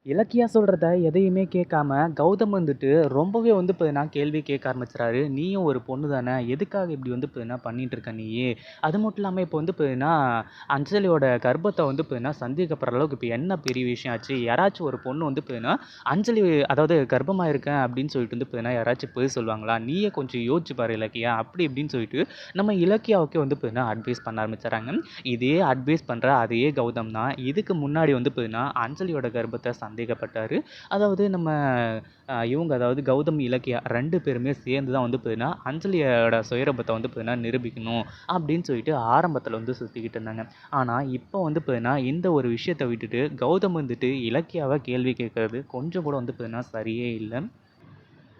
இலக்கியா சொல்றத எதையுமே கேட்காம, கௌதம் வந்துட்டு ரொம்பவே வந்து பார்த்தீங்கன்னா, கேள்வி கேட்க ஆரம்பிச்சுறாரு. "நீயும் ஒரு பொண்ணு தானே! எதுக்காக இப்படி வந்து பார்த்தீங்கன்னா பண்ணிட்டு இருக்க நீயி? அது மட்டும் இல்லாம இப்போ வந்து பார்த்தீங்கன்னா, அஞ்சலியோட கர்ப்பத்த வந்து பார்த்தீங்கன்னா, சந்தேகப்படுற அளவுக்கு இப்ப என்ன பெரிய விஷயம் ஆச்சு? யாராச்சும் ஒரு பொண்ணு வந்து பார்த்தீங்கன்னா, அஞ்சலி அதாவது கர்ப்பமா இருக்கேன் அப்படின்னு சொல்லிட்டு வந்து பார்த்தீங்கன்னா, யாராச்சும் பொய் சொல்லுவாங்களா? நீயே கொஞ்சம் யோசிச்சு பாரு இலக்கியா" அப்படி இப்படின்னு சொல்லிட்டு, நம்ம இலக்கியாவுக்கே வந்து பார்த்தீங்கன்னா, அட்வைஸ் பண்ண ஆரம்பிச்சுறாங்க. இதே அட்வைஸ் பண்ற அதே கௌதம் தான், இதுக்கு முன்னாடி வந்து பார்த்தீங்கன்னா, அஞ்சலியோட கர்ப்பத்த சந்தேகப்பட்டாரு. அதாவது நம்ம இவங்க அதாவது கௌதம், இலக்கியா 2 பேருமே சேர்ந்து தான் வந்து பார்த்தீங்கன்னா, அஞ்சலியோட சுயரூபத்த வந்து பார்த்தீங்கன்னா நிரூபிக்கணும் அப்படின்னு சொல்லிட்டு ஆரம்பத்தில வந்து சுத்திக்கிட்டு இருந்தாங்க. ஆனா, இப்போ வந்து பார்த்தீங்கன்னா, இந்த ஒரு விஷயத்த விட்டுட்டு கௌதம் வந்துட்டு இலக்கியாவ கேள்வி கேட்கறது கொஞ்சம் கூட வந்து பார்த்தீங்கன்னா சரியே இல்ல.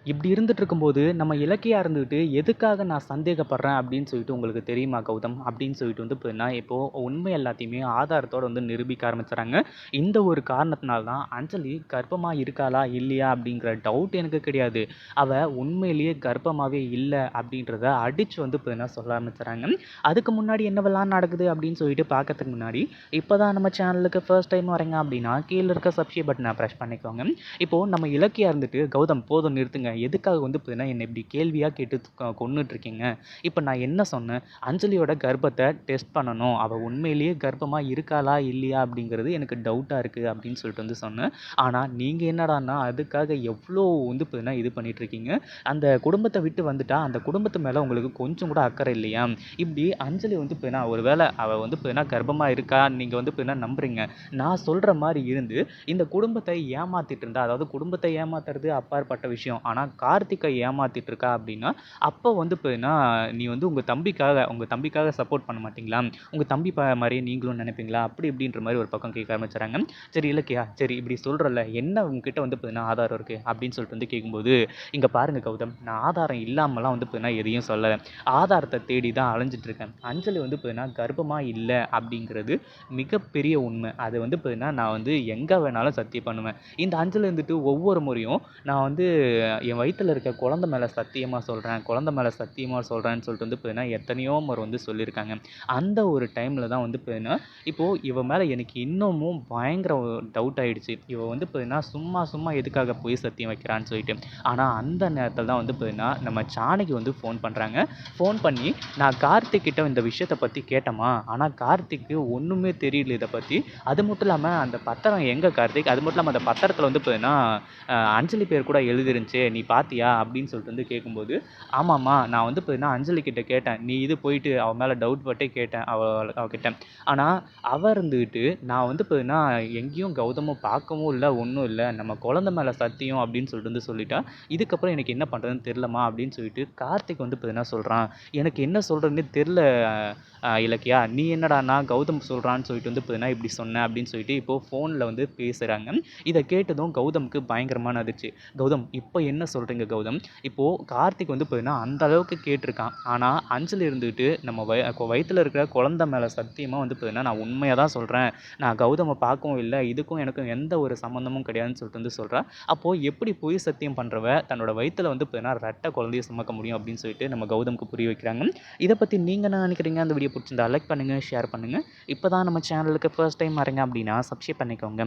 இப்படி இருந்துட்டு இருக்கும்போது, நம்ம இலக்கியா இருந்துகிட்டு, "எதுக்காக நான் சந்தேகப்படுறேன் அப்படின்னு சொல்லிட்டு உங்களுக்கு தெரியுமா கௌதம்?" அப்படின்னு சொல்லிட்டு வந்து பார்த்தீங்கன்னா, இப்போ உண்மை எல்லாத்தையுமே ஆதாரத்தோட வந்து நிரூபிக்க ஆரம்பிச்சுறாங்க. இந்த ஒரு காரணத்தினால தான் அஞ்சலி கர்ப்பமா இருக்காளா? இல்லையா? அப்படிங்கிற டவுட் எனக்கு கிடையாது. அவ உண்மையிலேயே கர்ப்பமாவே இல்ல அப்படின்றத அடிச்சு வந்து பார்த்தீங்கன்னா சொல்ல ஆரம்பிச்சுறாங்க. அதுக்கு முன்னாடி என்னவெல்லாம் நடக்குது அப்படின்னு சொல்லிட்டு பார்க்கறதுக்கு முன்னாடி, இப்போ தான் நம்ம சேனலுக்கு ஃபர்ஸ்ட் டைம் வரீங்க அப்படின்னா, கீழ இருக்க சப்ஸ்கிரைப் பட்டன பிரஸ் பண்ணிக்கோங்க. இப்போ நம்ம இலக்கியா இருந்துட்டு, "கௌதம் போதும் நிறுத்துங்க. எதுக்காக வந்து பார்த்தீங்கன்னா, என்ன இப்படி கேள்வியா கேட்டு கொன்னுட்ருக்கீங்க? இப்ப நான் என்ன சொன்னேன்? அஞ்சலியோட கர்ப்பத்த டெஸ்ட் பண்ணணும். அவ உண்மையிலேயே கர்ப்பமா இருக்காளா? இல்லையா? அப்படிங்கிறது எனக்கு டவுட்டா இருக்கு." அப்படின்னு சொல்லிட்டு வந்து சொன்னேன். ஆனா, நீங்க என்னடான்னா, அதுக்காக எவ்ளோ வந்து பார்த்தீங்கன்னா, இது பண்ணிட்டுருக்கீங்க. அந்த குடும்பத்த விட்டு வந்துட்டா, அந்த குடும்பத்து மேல உங்களுக்கு கொஞ்சம் கூட அக்கறை இல்லையா? இப்படி அஞ்சலி வந்து பார்த்தீங்கன்னா, ஒரு வேள அவ வந்து பார்த்தீங்கன்னா, கர்ப்பமா இருக்கா, நீங்க வந்து பார்த்தீங்கன்னா நம்புறீங்க. நான் சொல்ற மாரி இருந்து இந்த குடும்பத்தை ஏமாத்திட்டு இருந்தா, அதாவது குடும்பத்தை ஏமாத்துறது அப்பாற்பட்ட விஷயம். ஆனா கார்த்திக்க ஏமாத்திட்டு இருக்கா அப்படின்னா, அப்போ வந்து பார்த்தீங்கன்னா, நீ வந்து உங்க தம்பிக்காக சப்போர்ட் பண்ண மாட்டீங்களா? உங்க தம்பி மாரியே நீங்களும் நினைப்பீங்களா? அப்படி இப்படின்ற மாரி ஒரு பக்கம் கேட்க ஆரம்பிச்சுறாங்க. சரி இலக்கியா, சரி இப்படி சொல்றல்ல, என்ன உன்கிட்ட வந்து பார்த்தீங்கன்னா ஆதாரம் இருக்கு? அப்படின்னு சொல்லிட்டு வந்து கேட்கும்போது, இங்க பாருங்க கௌதம், நான் ஆதாரம் இல்லாமலாம் வந்து பார்த்தீங்கன்னா எதையும் சொல்லல. ஆதாரத்த தேடி தான் அலைஞ்சுட்டு இருக்கேன். அஞ்சலி வந்து பார்த்தீங்கன்னா கர்ப்பமா இல்ல அப்படிங்கிறது மிகப்பெரிய உண்மை. அது வந்து பார்த்தீங்கன்னா, நான் வந்து எங்க வேணாலும் சத்தியம் பண்ணுவேன். இந்த அஞ்சல் இருந்துட்டு ஒவ்வொரு முறையும் நான் வந்து என் வயித்துல இருக்க குழந்தை மேல சத்தியமா சொல்றேன், குழந்தை மேல சத்தியமா சொல்றேன்னு சொல்லிட்டு வந்து பார்த்தீங்கன்னா, எத்தனையோ முறை வந்து சொல்லியிருக்காங்க. அந்த ஒரு டைம்ல தான் வந்து பார்த்தீங்கன்னா, இப்போ இவ மேல எனக்கு இன்னமும் பயங்கர டவுட் ஆயிடுச்சு. இவ வந்து பார்த்தீங்கன்னா, சும்மா சும்மா எதுக்காக பொய் சத்தியம் வைக்கிறான்னு சொல்லிட்டு. ஆனா அந்த நேரத்துல தான் வந்து பார்த்தீங்கன்னா, நம்ம ஜானகி வந்து ஃபோன் பண்றாங்க. ஃபோன் பண்ணி, "நான் கார்த்திக் கிட்ட இந்த விஷயத்த பத்தி கேட்டேன்ம்மா. ஆனா கார்த்திக்கு ஒண்ணுமே தெரியல இத பத்தி. அது மட்டும் இல்லாம அந்த பத்திரம் எங்க கார்த்திக்? அது மட்டும் இல்லாம அந்த பத்திரத்துல வந்து பார்த்தீங்கன்னா, அஞ்சலி பேர் கூட எழுதிருந்துச்சே. நீ பார்த்தியா?" அப்படின்னு சொல்லிட்டு வந்து கேட்கும்போது, "ஆமாம்மா. நான் வந்து பார்த்தீங்கன்னா அஞ்சலி கிட்ட கேட்டேன். நீ இது போயிட்டு அவ மேல டவுட் பட்டே கேட்டேன் அவகிட்ட. ஆனா அவ இருந்துகிட்டு, நான் வந்து பார்த்தீங்கன்னா எங்கேயும் கௌதம பார்க்கவும் இல்ல, ஒண்ணும் இல்ல. நம்ம குழந்தை மேல சத்தியம் அப்படின்னு சொல்லிட்டு வந்து சொல்லிட்டா. இதுக்கப்புறம் எனக்கு என்ன பண்றதுன்னு தெரியலம்மா" அப்படின்னு சொல்லிட்டு கார்த்திக் வந்து பார்த்தீங்கன்னா சொல்றான். எனக்கு என்ன சொல்றதுன்னே தெரியல இலக்கியா. நீ என்னடான்னா கௌதம் சொல்றான்னு சொல்லிட்டு வந்து பார்த்தீங்கன்னா, இப்படி சொன்ன அப்படின்னு சொல்லிட்டு இப்போ ஃபோன்ல வந்து பேசுறாங்க. இத கேட்டதும் கௌதம்க்கு பயங்கரமான அதிர்ச்சி. "கௌதம் இப்ப என்ன சொல்றீங்க கௌதம்? இப்போ கார்த்திக் வந்து பார்த்தீங்கன்னா, அந்த அளவுக்கு கேட்டுருக்கான். ஆனா அஞ்சலி இருந்துகிட்டு நம்ம வயித்துல இருக்கிற குழந்தை மேல சத்தியமா வந்து பார்த்தீங்கன்னா, நான் உண்மைய தான் சொல்றேன். நான் கௌதம பார்க்கவும் இல்ல. இதுக்கும் எனக்கும் எந்த ஒரு சம்மந்தமும் கிடையாதுன்னு சொல்லிட்டு வந்து சொல்றா. அப்போ எப்படி பொய் சத்தியம் பண்றவ தன்னோட வயித்துல வந்து பார்த்தீங்கன்னா, ரெட்ட குழந்தைய சுமக்க முடியும் அப்படின்னு சொல்லிட்டு நம்ம கௌதம்க்கு புரிய வைக்கிறாங்க. இத பத்தி நீங்க என்ன நினைக்கிறீங்க? அந்த வீடியோ புடிச்சிருந்தா லைக் பண்ணுங்க, ஷேர் பண்ணுங்க. இப்ப தான் நம்ம சேனலுக்கு ஃபர்ஸ்ட் டைம் வரீங்க அப்படின்னா சப்ஸ்கிரைப் பண்ணிக்கோங்க.